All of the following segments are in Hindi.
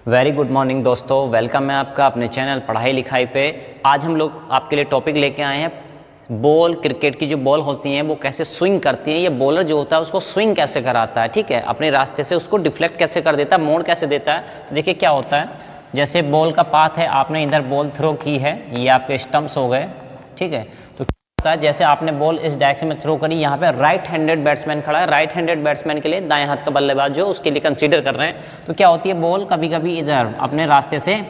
वेरी गुड मॉर्निंग दोस्तों, वेलकम है आपका अपने चैनल पढ़ाई लिखाई पे। आज हम लोग आपके लिए टॉपिक लेके आए हैं बॉल। क्रिकेट की जो बॉल होती हैं वो कैसे स्विंग करती हैं, ये बॉलर जो होता है उसको स्विंग कैसे कराता है, ठीक है, अपने रास्ते से उसको डिफ्लेक्ट कैसे कर देता है, मोड़ कैसे देता है। तो देखिए क्या होता है, जैसे बॉल का पाथ है, आपने इधर बॉल थ्रो की है, ये आपके स्टंप्स हो गए, ठीक है। तो है जैसे आपने बॉल इस डायरेक्शन में थ्रो करी, यहाँ पे राइट हैंडेड बैट्समैन खड़ा है, राइट हैंडेड बैट्समैन के लिए दाएं हाथ का बल्लेबाज जो उसके लिए कंसीडर कर रहे हैं, तो क्या होती है बॉल कभी कभी इधर अपने रास्ते से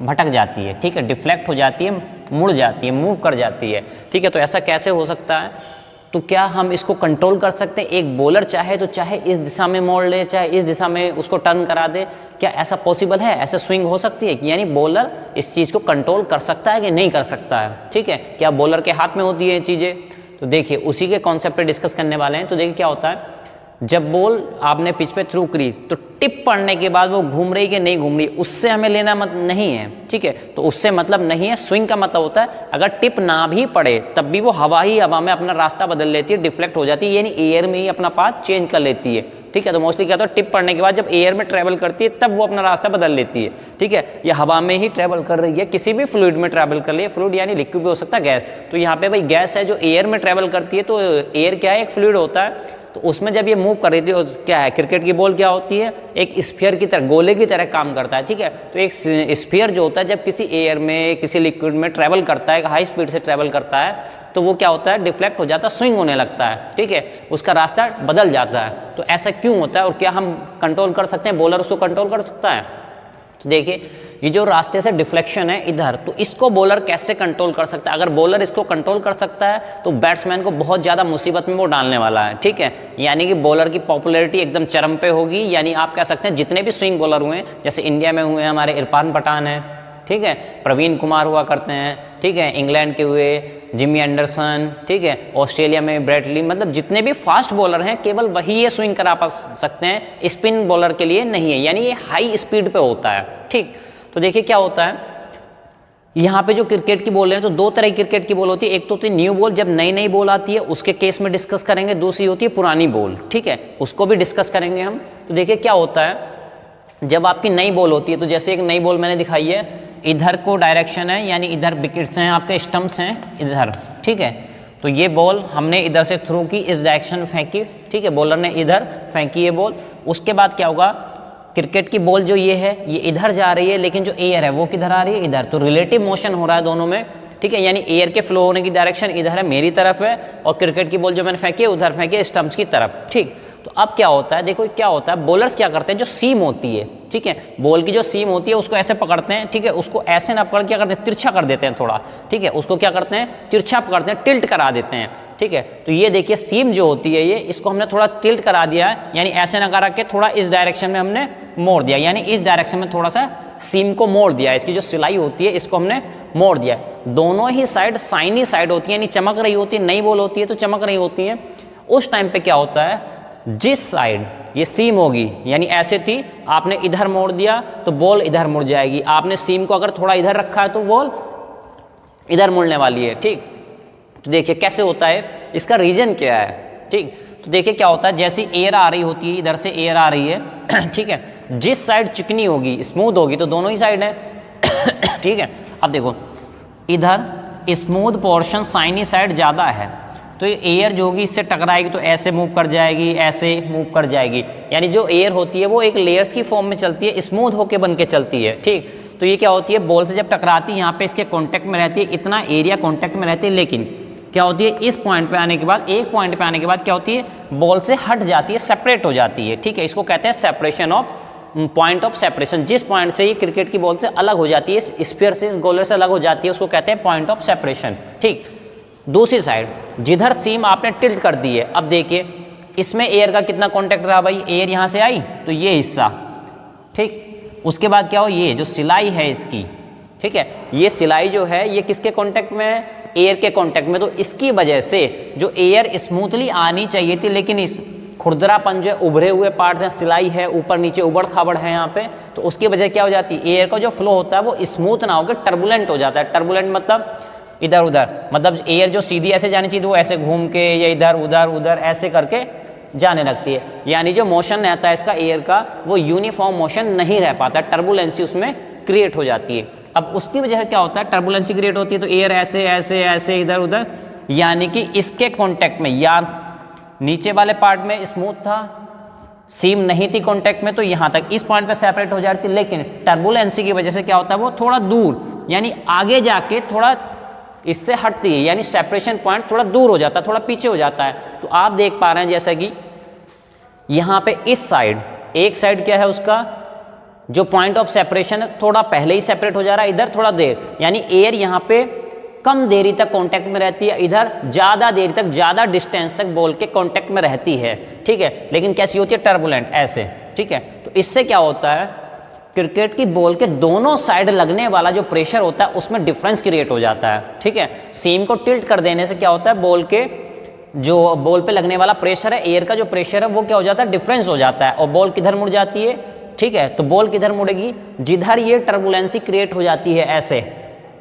भटक जाती है, ठीक है, डिफ्लेक्ट हो जाती है, मुड़ जाती है, मूव कर जाती है, ठीक है। तो ऐसा कैसे हो सकता है, तो क्या हम इसको कंट्रोल कर सकते हैं? एक बॉलर चाहे तो चाहे इस दिशा में मोड़ ले, चाहे इस दिशा में उसको टर्न करा दे, क्या ऐसा पॉसिबल है? ऐसे स्विंग हो सकती है? यानी बॉलर इस चीज़ को कंट्रोल कर सकता है कि नहीं कर सकता है, ठीक है, क्या बॉलर के हाथ में होती है ये चीज़ें? तो देखिए उसी के कॉन्सेप्ट पे डिस्कस करने वाले हैं। तो देखिए क्या होता है, जब बॉल आपने पिच पे थ्रू करी तो टिप पड़ने के बाद वो घूम रही कि नहीं घूम रही, उससे हमें लेना नहीं है, ठीक है। तो उससे मतलब नहीं है। स्विंग का मतलब होता है अगर टिप ना भी पड़े तब भी वो हवा में अपना रास्ता बदल लेती है, डिफ्लेक्ट हो जाती है, यानी एयर में ही अपना पाथ चेंज कर लेती है, ठीक है। तो मोस्टली क्या होता है, टिप पड़ने के बाद जब एयर में ट्रेवल करती है तब वो अपना रास्ता बदल लेती है, ठीक है। ये हवा में ही ट्रेवल कर रही है, किसी भी फ्लूइड में ट्रेवल कर रही है, फ्लूइड यानी लिक्विड भी हो सकता है, गैस। तो यहाँ पे भाई गैस है जो एयर में ट्रेवल करती है, तो एयर क्या है, एक फ्लूइड होता है। तो उसमें जब ये मूव कर रही थी, क्या है, क्रिकेट की बॉल क्या होती है, एक स्फीयर की तरह, गोले की तरह काम करता है, ठीक है। तो एक स्फीयर जो होता है जब किसी एयर में, किसी लिक्विड में ट्रेवल करता है, हाई स्पीड से ट्रेवल करता है, तो वो क्या होता है, डिफ्लेक्ट हो जाता है, स्विंग होने लगता है, ठीक है, उसका रास्ता बदल जाता है। तो ऐसा क्यों होता है और क्या हम कंट्रोल कर सकते हैं, बॉलर उसको कंट्रोल कर सकता है? तो देखिए ये जो रास्ते से डिफ्लेक्शन है इधर, तो इसको बॉलर कैसे कंट्रोल कर सकता है? अगर बॉलर इसको कंट्रोल कर सकता है तो बैट्समैन को बहुत ज़्यादा मुसीबत में वो डालने वाला है, ठीक है। यानी कि बॉलर की पॉपुलैरिटी एकदम चरम पे होगी। यानी आप कह सकते हैं जितने भी स्विंग बॉलर हुए, जैसे इंडिया में हुए हमारे इरफान पठान है, ठीक है, प्रवीण कुमार हुआ करते हैं, ठीक है, इंग्लैंड के हुए जिमी एंडरसन, ठीक है, ऑस्ट्रेलिया में ब्रैडली, मतलब जितने भी फास्ट बॉलर हैं केवल वही ये स्विंग करा पा सकते हैं, स्पिन बॉलर के लिए नहीं है, यानी ये हाई स्पीड पे होता है, ठीक। तो देखिए क्या होता है, यहाँ पे जो क्रिकेट की बॉल है, तो दो तरह की क्रिकेट की बॉल होती है, एक तो होती है न्यू बॉल, जब नई नई बॉल आती है उसके केस में डिस्कस करेंगे, दूसरी होती है पुरानी बॉल, ठीक है, उसको भी डिस्कस करेंगे हम। तो देखिए क्या होता है, जब आपकी नई बॉल होती है, तो जैसे एक नई बॉल मैंने दिखाई है, इधर को डायरेक्शन है, यानी इधर विकेट्स हैं, आपके स्टंप्स हैं इधर, ठीक है। तो ये बॉल हमने इधर से थ्रू की, इस डायरेक्शन फेंकी, ठीक है, बॉलर ने इधर फेंकी ये बॉल। उसके बाद क्या होगा, क्रिकेट की बॉल जो ये है ये इधर जा रही है, लेकिन जो एयर है वो किधर आ रही है, इधर। तो रिलेटिव मोशन हो रहा है दोनों में, ठीक है, यानी एयर के फ्लो होने की डायरेक्शन इधर है, मेरी तरफ है, और क्रिकेट की बॉल जो मैंने फेंकी है उधर फेंकी है, स्टंप्स की तरफ, ठीक। तो अब क्या होता है, देखो क्या होता है, बॉलर्स क्या करते हैं, जो सीम होती है, ठीक है, बॉल की जो सीम होती है उसको ऐसे पकड़ते हैं, ठीक है, उसको ऐसे ना पकड़ क्या करते हैं, तिरछा कर देते हैं थोड़ा, ठीक है, उसको क्या करते हैं, तिरछा पकड़ते हैं, टिल्ट करा देते हैं, ठीक है। तो ये देखिए सीम जो होती है ये, इसको हमने थोड़ा टिल्ट करा दिया है, यानी ऐसे ना करा के थोड़ा इस डायरेक्शन में हमने मोड़ दिया, यानी इस डायरेक्शन में थोड़ा सा सीम को मोड़ दिया, इसकी जो सिलाई होती है इसको हमने मोड़ दिया। दोनों ही साइड साइनी साइड होती है, यानी चमक रही होती है, नई बॉल होती है तो चमक रही होती है। उस टाइम पे क्या होता है, जिस साइड ये सीम होगी, यानी ऐसे थी, आपने इधर मोड़ दिया तो बॉल इधर मुड़ जाएगी, आपने सीम को अगर थोड़ा इधर रखा है तो बॉल इधर मुड़ने वाली है, ठीक। तो देखिए कैसे होता है, इसका रीजन क्या है, ठीक। तो देखिए क्या होता है, जैसी एयर आ रही होती है, इधर से एयर आ रही है, ठीक है, जिस साइड चिकनी होगी, स्मूथ होगी, तो दोनों ही साइड है, ठीक है। अब देखो इधर स्मूथ पोर्शन साइनी साइड ज़्यादा है, तो ये एयर जो होगी इससे टकराएगी तो ऐसे मूव कर जाएगी, ऐसे मूव कर जाएगी, यानी जो एयर होती है वो एक लेयर्स की फॉर्म में चलती है, स्मूथ होके बन के चलती है, ठीक। तो ये क्या होती है, बॉल से जब टकराती है यहाँ पे इसके कांटेक्ट में रहती है, इतना एरिया कांटेक्ट में रहती है, लेकिन क्या होती है, इस पॉइंट पे आने के बाद, एक पॉइंट पे आने के बाद क्या होती है, बॉल से हट जाती है, सेपरेट हो जाती है, ठीक है। इसको कहते हैं separation of point of separation. जिस पॉइंट से ये क्रिकेट की बॉल से अलग हो जाती है, इस स्फीयर से, इस गोले से अलग हो जाती है, उसको कहते हैं पॉइंट ऑफ सेपरेशन, ठीक। दूसरी साइड जिधर सीम आपने टिल्ट कर दी है, अब देखिए इसमें एयर का कितना कांटेक्ट रहा, भाई एयर यहाँ से आई तो ये हिस्सा, ठीक। उसके बाद क्या हो, ये जो सिलाई है इसकी, ठीक है, ये सिलाई जो है ये किसके कांटेक्ट में है, एयर के कांटेक्ट में। तो इसकी वजह से जो एयर स्मूथली आनी चाहिए थी, लेकिन इस खुरदरापन जो उभरे हुए पार्ट्स हैं, सिलाई है, ऊपर नीचे उबड़ खाबड़ है यहाँ पे, तो उसकी वजह क्या हो जाती है, एयर का जो फ्लो होता है वो स्मूथ ना होकर टर्बुलेंट हो जाता है। टर्बुलेंट मतलब इधर उधर, मतलब एयर जो सीधी ऐसे जानी चाहिए वो ऐसे घूम के, या इधर उधर उधर ऐसे करके जाने लगती है, यानी जो मोशन रहता है इसका एयर का वो यूनिफॉर्म मोशन नहीं रह पाता, टर्बुलेंसी उसमें क्रिएट हो जाती है। अब उसकी वजह से क्या होता है, टर्बुलेंसी क्रिएट होती है तो एयर ऐसे ऐसे ऐसे इधर उधर, यानी कि इसके कांटेक्ट में या नीचे वाले पार्ट में स्मूथ था, सीम नहीं थी कांटेक्ट में, तो यहाँ तक इस पॉइंट पे सेपरेट हो जाती है। लेकिन टर्बुलेंसी की वजह से क्या होता है, वो थोड़ा दूर यानी आगे जाके थोड़ा इससे हटती है, यानी सेपरेशन पॉइंट थोड़ा दूर हो जाता है, थोड़ा पीछे हो जाता है। तो आप देख पा रहे हैं जैसा कि यहाँ पे इस साइड, एक साइड क्या है उसका जो पॉइंट ऑफ सेपरेशन है थोड़ा पहले ही सेपरेट हो जा रहा है, इधर थोड़ा देर, यानी एयर यहाँ पे कम देरी तक कांटेक्ट में रहती है, इधर ज़्यादा देरी तक, ज़्यादा डिस्टेंस तक बॉल के कांटेक्ट में रहती है, ठीक है। लेकिन कैसी होती है, टर्बुलेंट ऐसे, ठीक है। तो इससे क्या होता है, क्रिकेट की बॉल के दोनों साइड लगने वाला जो प्रेशर होता है उसमें डिफरेंस क्रिएट हो जाता है, ठीक है। सीम को टिल्ट कर देने से क्या होता है, बॉल के जो बॉल पे लगने वाला प्रेशर है, एयर का जो प्रेशर है वो क्या हो जाता है, डिफरेंस हो जाता है, और बॉल किधर मुड़ जाती है, ठीक है। तो बॉल किधर मुड़ेगी, जिधर ये टर्बुलेंसी क्रिएट हो जाती है ऐसे,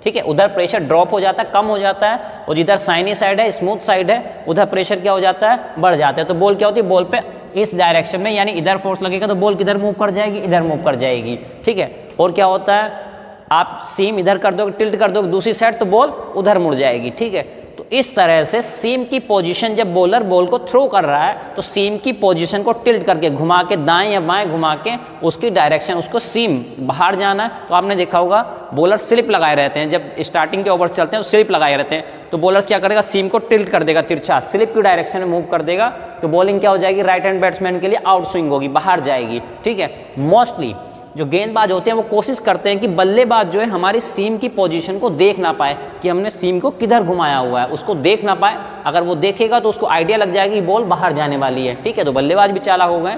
ठीक है, उधर प्रेशर ड्रॉप हो जाता है, कम हो जाता है, और जिधर साइनी साइड है, स्मूथ साइड है, उधर प्रेशर क्या हो जाता है, बढ़ जाता है। तो बॉल क्या होती है, बॉल पे इस डायरेक्शन में यानी इधर फोर्स लगेगा तो बॉल किधर मूव कर जाएगी, इधर मूव कर जाएगी, ठीक है। और क्या होता है, आप सीम इधर कर दोगे, टिल्ट कर दोगे दूसरी साइड तो बॉल उधर मुड़ जाएगी, ठीक है। तो इस तरह से सीम की पोजीशन, जब बॉलर बॉल को थ्रो कर रहा है तो सीम की पोजीशन को टिल्ट करके घुमा के दाएं या बाएं घुमा के उसकी डायरेक्शन, उसको सीम बाहर जाना है। तो आपने देखा होगा बॉलर स्लिप लगाए रहते हैं, जब स्टार्टिंग के ओवर्स चलते हैं तो स्लिप लगाए रहते हैं, तो बॉलर क्या करेगा, सीम को टिल्ट कर देगा, तिरछा स्लिप की डायरेक्शन में मूव कर देगा, तो बॉलिंग क्या हो जाएगी, राइट हैंड बैट्समैन के लिए आउट स्विंग होगी, बाहर जाएगी, ठीक है। मोस्टली जो गेंदबाज होते हैं वो कोशिश करते हैं कि बल्लेबाज जो है हमारी सीम की पोजीशन को देख ना पाए कि हमने सीम को किधर घुमाया हुआ है, उसको देख ना पाए। अगर वो देखेगा तो उसको आइडिया लग जाएगी कि बॉल बाहर जाने वाली है, ठीक है। तो बल्लेबाज भी चालाक हो गए,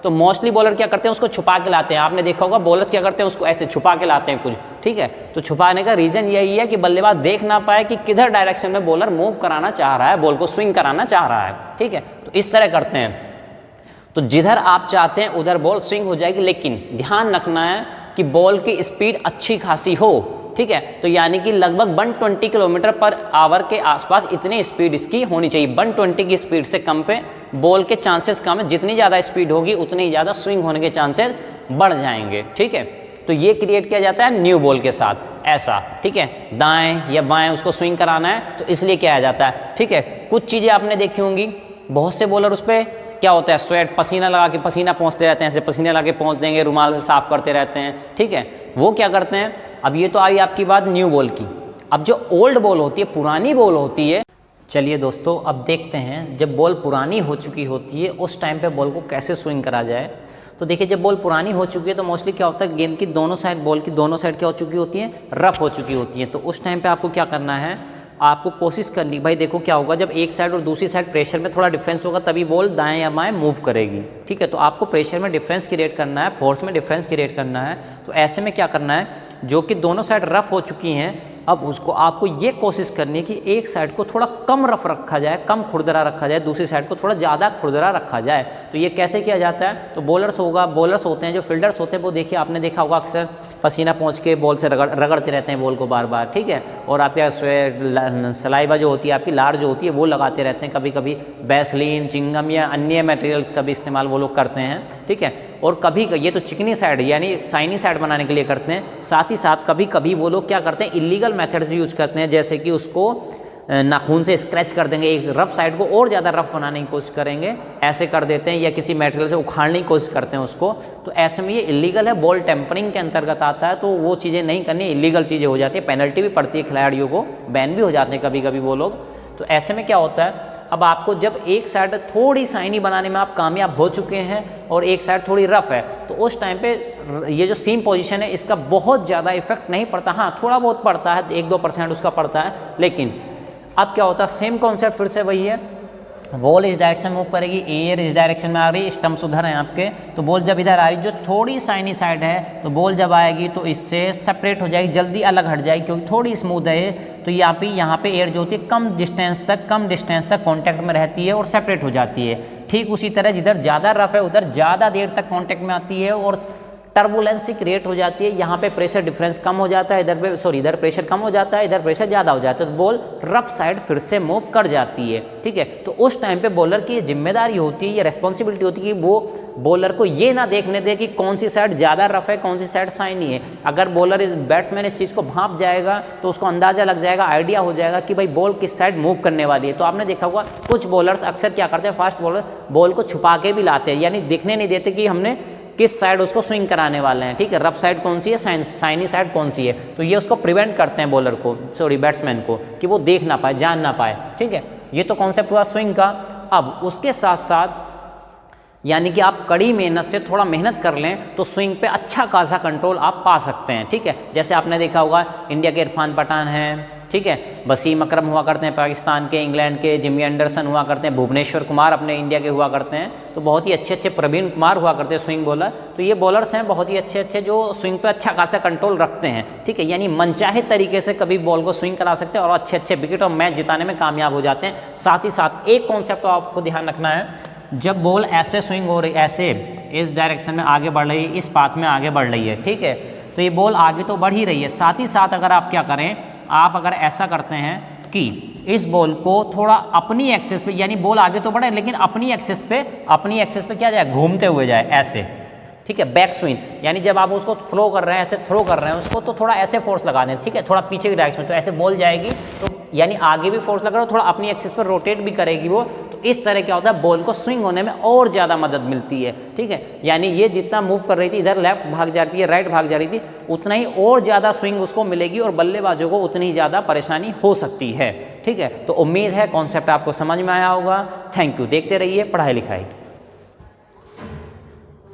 तो मोस्टली बॉलर क्या करते हैं, उसको छुपा के लाते हैं। आपने देखा होगा बॉलर्स क्या करते हैं, उसको ऐसे छुपा के लाते हैं कुछ, ठीक है। तो छुपाने का रीजन यही है कि बल्लेबाज देख ना पाए कि किधर डायरेक्शन में बॉलर मूव कराना चाह रहा है, बॉल को स्विंग कराना चाह रहा है, ठीक है। तो इस तरह करते हैं, तो जिधर आप चाहते हैं उधर बॉल स्विंग हो जाएगी। लेकिन ध्यान रखना है कि बॉल की स्पीड अच्छी खासी हो, ठीक है। तो यानी कि लगभग 120 किलोमीटर पर आवर के आसपास इतनी स्पीड इसकी होनी चाहिए। 120 की स्पीड से कम पे बॉल के चांसेस कम है, जितनी ज़्यादा स्पीड होगी उतनी ही ज़्यादा स्विंग होने के चांसेस बढ़ जाएंगे, ठीक है। तो ये क्रिएट किया जाता है न्यू बॉल के साथ ऐसा, ठीक है। दाएं या बाएं उसको स्विंग कराना है तो इसलिए किया जाता है, ठीक है। कुछ चीज़ें आपने देखी होंगी, बहुत से बॉलर उस पर क्या होता है, स्वेट, पसीना लगा के पसीना पहुँचते रहते हैं, ऐसे पसीने लगा के पहुँच देंगे, रुमाल से साफ करते रहते हैं, ठीक है। वो क्या करते हैं, अब ये तो आई आपकी बात न्यू बॉल की। अब जो ओल्ड बॉल होती है, पुरानी बॉल होती है, चलिए दोस्तों अब देखते हैं जब बॉल पुरानी हो चुकी होती है उस टाइम पे बॉल को कैसे स्विंग करा जाए। तो देखिए जब बॉल पुरानी हो चुकी है तो मोस्टली क्या होता है, गेंद की दोनों साइड, बॉल की दोनों साइड क्या हो चुकी होती है, रफ हो चुकी होती है। तो उस टाइम पे आपको क्या करना है, आपको कोशिश करनी, भाई देखो क्या होगा, जब एक साइड और दूसरी साइड प्रेशर में थोड़ा डिफरेंस होगा तभी बॉल दाएं या बाएं मूव करेगी, ठीक है। तो आपको प्रेशर में डिफरेंस क्रिएट करना है, फोर्स में डिफरेंस क्रिएट करना है। तो ऐसे में क्या करना है, जो कि दोनों साइड रफ हो चुकी हैं, अब उसको आपको ये कोशिश करनी है कि एक साइड को थोड़ा कम रफ रखा जाए, कम खुरदरा रखा जाए, दूसरी साइड को थोड़ा ज़्यादा खुरदरा रखा जाए। तो ये कैसे किया जाता है, तो बॉलर्स होते हैं, जो फील्डर्स होते हैं, वो देखिए आपने देखा होगा अक्सर पसीना पहुँच के बॉल से रगड़ते रहते हैं बॉल को बार बार, ठीक है। और आपके सलाइवा जो होती है, आपकी लार जो होती है वो लगाते रहते हैं, कभी कभी वैसलीन, चिंगम या अन्य मटेरियल्स का भी इस्तेमाल वो लोग करते हैं, ठीक है। और कभी ये तो चिकनी साइड यानी साइनी साइड बनाने के लिए करते हैं, साथ ही साथ कभी कभी वो लोग क्या करते हैं, इलीगल मेथड्स भी यूज करते हैं, जैसे कि उसको नाखून से स्क्रैच कर देंगे, एक रफ साइड को और ज़्यादा रफ बनाने की कोशिश करेंगे, ऐसे कर देते हैं, या किसी मटेरियल से उखाड़ने की कोशिश करते हैं उसको। तो ऐसे में ये इलीगल है, बॉल टेम्परिंग के अंतर्गत आता है, तो वो चीज़ें नहीं करनी, इलीगल चीज़ें हो जाती है, पेनल्टी भी पड़ती है खिलाड़ियों को, बैन भी हो जाते हैं कभी कभी वो लोग। तो ऐसे में क्या होता है, अब आपको जब एक साइड थोड़ी साइनी बनाने में आप कामयाब हो चुके हैं और एक साइड थोड़ी रफ है, तो उस टाइम पे ये जो सीम पोजीशन है इसका बहुत ज़्यादा इफेक्ट नहीं पड़ता, हाँ थोड़ा बहुत पड़ता है, 1-2% उसका पड़ता है। लेकिन अब क्या होता है, सेम कॉन्सेप्ट फिर से वही है, बॉल इस डायरेक्शन मूव करेगी, एयर इस डायरेक्शन में आ रही है, स्टम्प्स उधर हैं आपके, तो बॉल जब इधर आ रही, जो थोड़ी साइनी साइड है, तो बॉल जब आएगी तो इससे सेपरेट हो जाएगी, जल्दी अलग हट जाएगी, क्योंकि थोड़ी स्मूथ है। तो यहाँ पे एयर जो होती है कम डिस्टेंस तक कांटेक्ट में रहती है और सेपरेट हो जाती है। ठीक उसी तरह जिधर ज़्यादा रफ है उधर ज़्यादा देर तक कांटेक्ट में आती है और टर्बुलेंसी क्रिएट हो जाती है, यहाँ पे प्रेशर डिफरेंस कम हो जाता है, इधर प्रेशर कम हो जाता है, इधर प्रेशर ज़्यादा हो जाता है, तो बॉल रफ साइड फिर से मूव कर जाती है। ठीक है, तो उस टाइम पे बॉलर की ये जिम्मेदारी होती है, ये रेस्पॉन्सिबिलिटी होती है कि वो बॉलर को ये ना देखने दे कि कौन सी साइड ज़्यादा रफ है, कौन सी साइड शाइनी है। अगर बॉलर बैट्समैन इस चीज़ को भांप जाएगा तो उसको अंदाज़ा लग जाएगा, आइडिया हो जाएगा कि भाई बॉल किस साइड मूव करने वाली है। तो आपने देखा होगा कुछ बॉलर्स अक्सर क्या करते हैं, फास्ट बॉलर बॉल को छुपा के भी लाते हैं, यानी दिखने नहीं देते कि हमने किस साइड उसको स्विंग कराने वाले हैं। ठीक है, रफ साइड कौन सी है, साइनी साइड कौन सी है, तो ये उसको प्रिवेंट करते हैं बॉलर को, बैट्समैन को, कि वो देख ना पाए, जान ना पाए। ठीक है, ये तो कॉन्सेप्ट हुआ स्विंग का। अब उसके साथ साथ यानी कि आप कड़ी मेहनत से थोड़ा मेहनत कर लें तो स्विंग पे अच्छा खासा कंट्रोल आप पा सकते हैं। ठीक है, जैसे आपने देखा होगा इंडिया के इरफान पठान हैं, ठीक है, वसीम अकरम हुआ करते हैं पाकिस्तान के, इंग्लैंड के जिमी एंडरसन हुआ करते हैं, भुवनेश्वर कुमार अपने इंडिया के हुआ करते हैं, तो बहुत ही अच्छे अच्छे प्रवीण कुमार हुआ करते हैं स्विंग बॉलर। तो ये बॉलर्स हैं बहुत ही अच्छे अच्छे जो स्विंग पे अच्छा खासा कंट्रोल रखते हैं। ठीक है, यानी मनचाहे तरीके से कभी बॉल को स्विंग करा सकते हैं और अच्छे अच्छे विकेट और मैच जिताने में कामयाब हो जाते हैं। साथ ही साथ एक कॉन्सेप्ट तो आपको ध्यान रखना है, जब बॉल ऐसे स्विंग हो रही, ऐसे इस डायरेक्शन में आगे बढ़ रही है, इस पाथ में आगे बढ़ रही है, ठीक है, तो ये बॉल आगे तो बढ़ ही रही है, साथ ही साथ अगर आप क्या करें, आप अगर ऐसा करते हैं कि इस बॉल को थोड़ा अपनी एक्सेस पे, यानी बॉल आगे तो बढ़े लेकिन अपनी एक्सेस पे क्या जाए, घूमते हुए जाए ऐसे। ठीक है, बैक स्विंग, यानी जब आप उसको थ्रो कर रहे हैं, ऐसे थ्रो कर रहे हैं उसको, तो थोड़ा ऐसे फोर्स लगा दें। ठीक है, थोड़ा पीछे की डायरेक्शन में, तो ऐसे बॉल जाएगी, तो यानी आगे भी फोर्स लग रहा है, थोड़ा अपनी एक्सिस पर रोटेट भी करेगी वो, तो इस तरह क्या होता है, बॉल को स्विंग होने में और ज़्यादा मदद मिलती है। ठीक है, यानी ये जितना मूव कर रही थी, इधर लेफ्ट भाग जा रही थी, राइट भाग जा रही थी, उतना ही और ज़्यादा स्विंग उसको मिलेगी और बल्लेबाजों को उतनी ही ज़्यादा परेशानी हो सकती है। ठीक है, तो उम्मीद है कॉन्सेप्ट आपको समझ में आया होगा। थैंक यू, देखते रहिए पढ़ाई लिखाई।